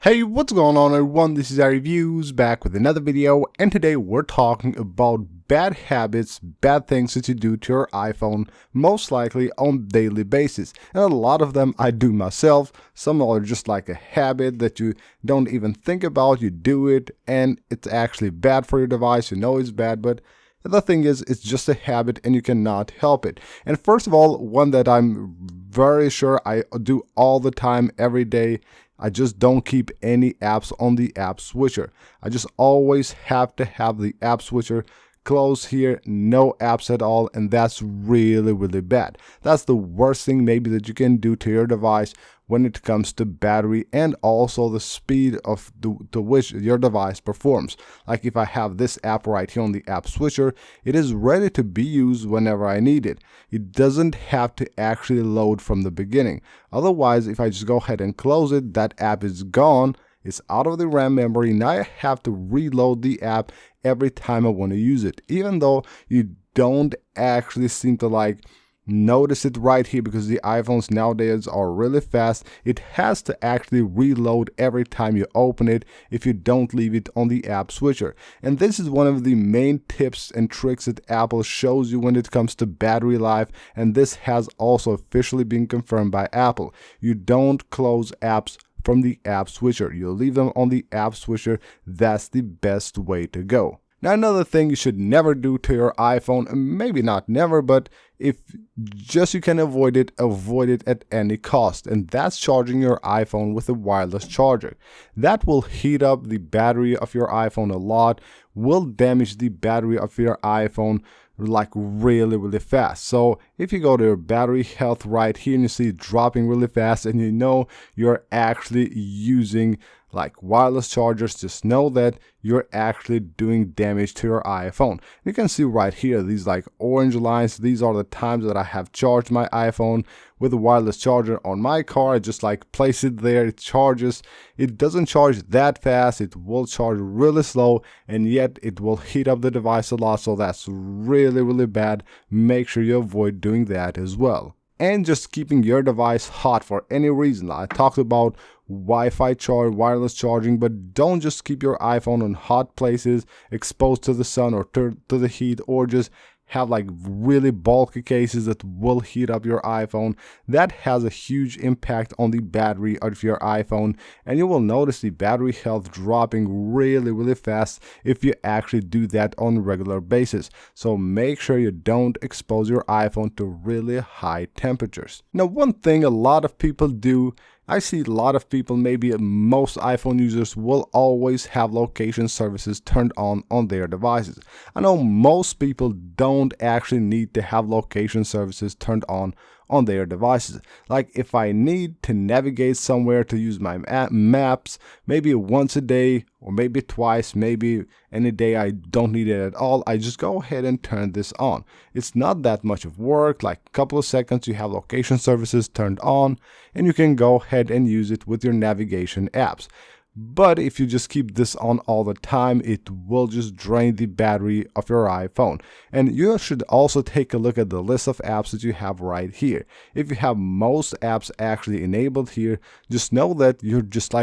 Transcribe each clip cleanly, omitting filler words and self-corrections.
Hey, what's going on everyone? This is iReviews back with another video, and today we're talking about bad habits, bad things that you do to your iPhone, most likely on a daily basis. And a lot of them I do myself. Some are just like a habit that you don't even think about, you do it, and it's actually bad for your device. You know it's bad, but the thing is, it's just a habit and you cannot help it. And first of all, one that I'm very sure I do all the time, every day, I just don't keep any apps on the app switcher. I just always have to have the app switcher closed here, no apps at all, and that's really bad. That's the worst thing maybe that you can do to your device when it comes to battery and also the speed of to which your device performs. Like if I have this app right here on the app switcher, it is ready to be used whenever I need it. It doesn't have to actually load from the beginning. Otherwise, if I just go ahead and close it, that app is gone. It's out of the RAM memory. Now I have to reload the app every time I want to use it, even though you don't actually seem to notice it right here because the iPhones nowadays are really fast. It has to actually reload every time you open it if you don't leave it on the app switcher. And this is one of the main tips and tricks that Apple shows you when it comes to battery life, and this has also officially been confirmed by Apple. You don't close apps from the app switcher. You leave them on the app switcher. That's the best way to go. Now, another thing you should never do to your iPhone, maybe not never, but if just you can avoid it at any cost, and that's charging your iPhone with a wireless charger. That will heat up the battery of your iPhone a lot, will damage the battery of your iPhone like really fast. So if you go to your battery health right here and you see it dropping really fast and you know you're actually using like wireless chargers, just know that you're actually doing damage to your iPhone. You can see right here these like orange lines. These are the times that I have charged my iPhone with a wireless charger on my car. I just place it there, it charges. It doesn't charge that fast, it will charge really slow, and yet it will heat up the device a lot, so that's really bad. Make sure you avoid doing that as well. And just keeping your device hot for any reason. I talked about Wi-Fi charge, wireless charging, but don't just keep your iPhone on hot places, exposed to the sun or to the heat, or just have really bulky cases that will heat up your iPhone. That has a huge impact on the battery of your iPhone, and you will notice the battery health dropping really fast if you actually do that on a regular basis. So make sure you don't expose your iPhone to really high temperatures. Now, one thing a lot of people do, I see a lot of people, maybe most iPhone users, will always have location services turned on their devices. I know most people don't actually need to have location services turned on their devices. Like if I need to navigate somewhere to use my maps, maybe once a day or maybe twice, maybe any day I don't need it at all, I just go ahead and turn this on. It's not that much of work, like a couple of seconds you have location services turned on and you can go ahead and use it with your navigation apps. But if you just keep this on all the time, it will just drain the battery of your iPhone. And you should also take a look at the list of apps that you have right here. If you have most apps actually enabled here, just know that you're just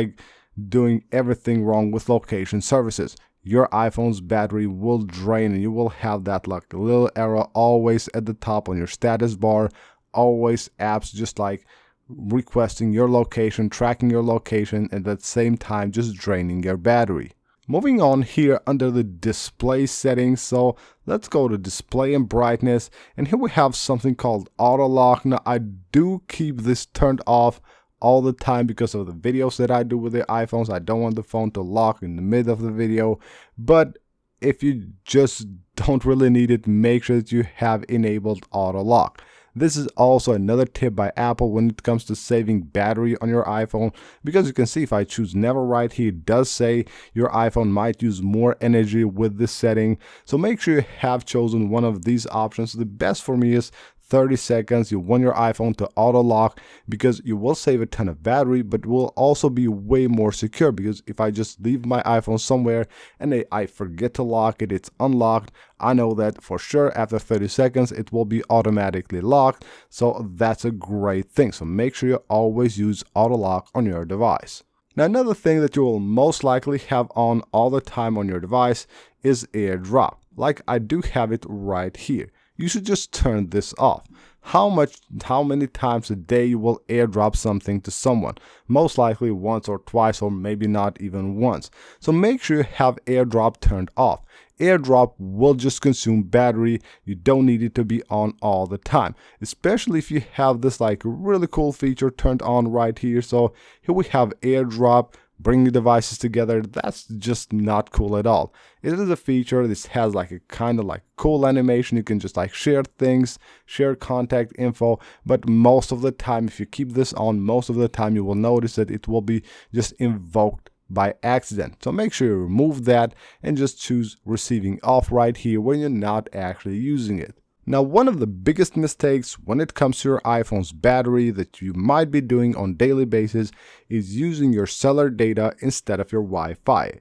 doing everything wrong with location services. Your iPhone's battery will drain and you will have that little arrow always at the top on your status bar. Always apps just requesting your location, tracking your location, and at the same time just draining your battery. Moving on here under the display settings, so let's go to display and brightness, and here we have something called auto lock. Now I do keep this turned off all the time because of the videos that I do with the iPhones. I don't want the phone to lock in the middle of the video, but if you just don't really need it, make sure that you have enabled auto lock. This is also another tip by Apple when it comes to saving battery on your iPhone, because you can see if I choose never right here, it does say your iPhone might use more energy with this setting. So make sure you have chosen one of these options. The best for me is 30 seconds. You want your iPhone to auto lock because you will save a ton of battery, but will also be way more secure, because if I just leave my iPhone somewhere and I forget to lock it, it's unlocked, I know that for sure after 30 seconds it will be automatically locked. So that's a great thing. So make sure you always use auto lock on your device. Now, another thing that you will most likely have on all the time on your device is Airdrop. Like I do have it right here. You should just turn this off. How many times a day you will airdrop something to someone? Most likely once or twice, or maybe not even once. So make sure you have airdrop turned off. Airdrop will just consume battery. You don't need it to be on all the time, especially if you have this like really cool feature turned on right here. So here we have airdrop, bringing devices together. That's just not cool at all. It is a feature. This has like a kind of like cool animation. You can just like share things, share contact info, but most of the time, if you keep this on, most of the time you will notice that it will be just invoked by accident. So make sure you remove that and just choose receiving off right here when you're not actually using it. Now, one of the biggest mistakes when it comes to your iPhone's battery that you might be doing on a daily basis is using your cellular data instead of your Wi-Fi.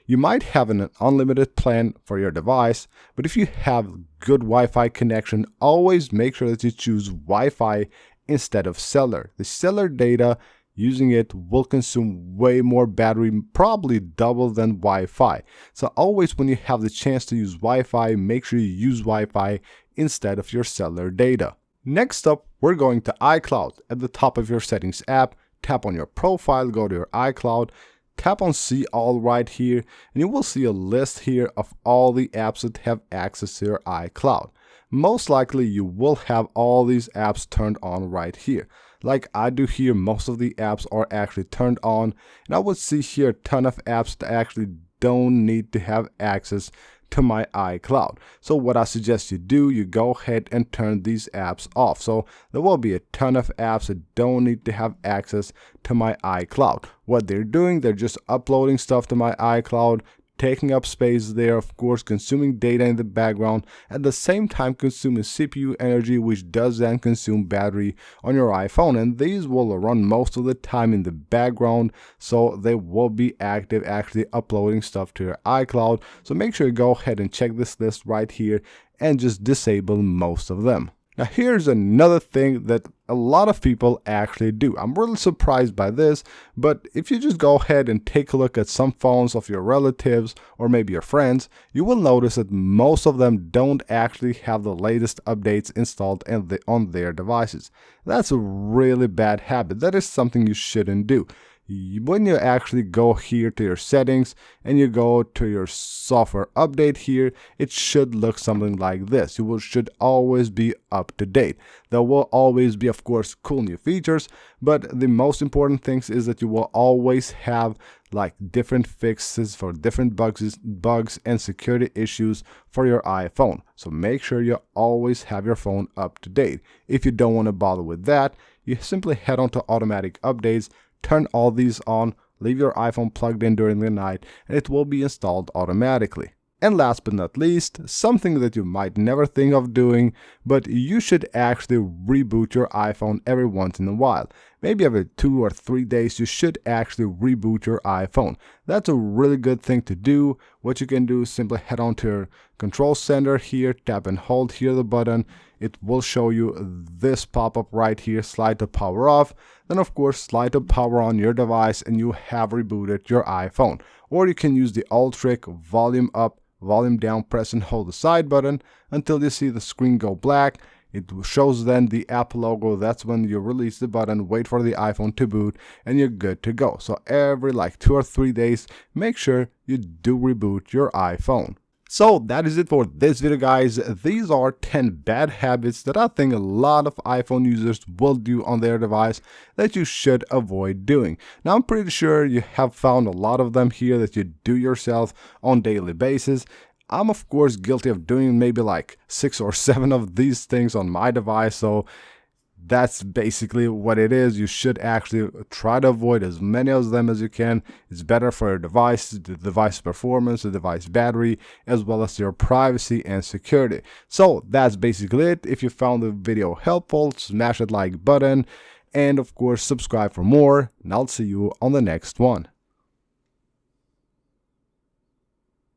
You might have an unlimited plan for your device, but if you have good Wi-Fi connection, always make sure that you choose Wi-Fi instead of cellular. The cellular data, using it will consume way more battery, probably double than Wi-Fi. So always when you have the chance to use Wi-Fi, make sure you use Wi-Fi instead of your cellular data. Next up, we're going to iCloud. At the top of your settings app, tap on your profile, go to your iCloud, tap on see all right here, and you will see a list here of all the apps that have access to your iCloud. Most likely you will have all these apps turned on right here. Like I do here, most of the apps are actually turned on, and I would see here a ton of apps that actually don't need to have access to my iCloud. So what I suggest you do, you go ahead and turn these apps off. So there will be a ton of apps that don't need to have access to my iCloud. What they're doing, they're just uploading stuff to my iCloud, taking up space there, of course, consuming data in the background, at the same time consuming CPU energy, which does then consume battery on your iPhone. And these will run most of the time in the background, so they will be active actually uploading stuff to your iCloud. So make sure you go ahead and check this list right here and just disable most of them. Now here's another thing that a lot of people actually do. I'm really surprised by this, but if you just go ahead and take a look at some phones of your relatives or maybe your friends, you will notice that most of them don't actually have the latest updates installed on their devices. That's a really bad habit. That is something you shouldn't do. When you actually go here to your settings and you go to your software update here, it should look something like this. Should always be up to date. There will always be, of course, cool new features, but the most important things is that you will always have like different fixes for different bugs and security issues for your iPhone. So make sure you always have your phone up to date. If you don't want to bother with that, you simply head on to automatic updates, turn all these on, leave your iPhone plugged in during the night, and it will be installed automatically. And last but not least, something that you might never think of doing, but you should actually reboot your iPhone every once in a while. Maybe every 2 or 3 days you should actually reboot your iPhone. That's a really good thing to do. What you can do is simply head on to your control center here, tap and hold here the button. It will show you this pop-up right here, slide to power off. Then of course slide to power on your device and you have rebooted your iPhone. Or you can use the old trick, volume up, volume down, press and hold the side button until you see the screen go black. It shows then the app logo. That's when you release the button, wait for the iPhone to boot, and you're good to go. So every like 2 or 3 days, make sure you do reboot your iPhone. So that is it for this video, guys. These are 10 bad habits that I think a lot of iPhone users will do on their device that you should avoid doing. Now I'm pretty sure you have found a lot of them here that you do yourself on a daily basis. I'm of course guilty of doing maybe like 6 or 7 of these things on my device, so that's basically what it is. You should actually try to avoid as many of them as you can. It's better for your device, the device performance, the device battery, as well as your privacy and security. So that's basically it. If you found the video helpful, smash that like button and of course subscribe for more, and I'll see you on the next one.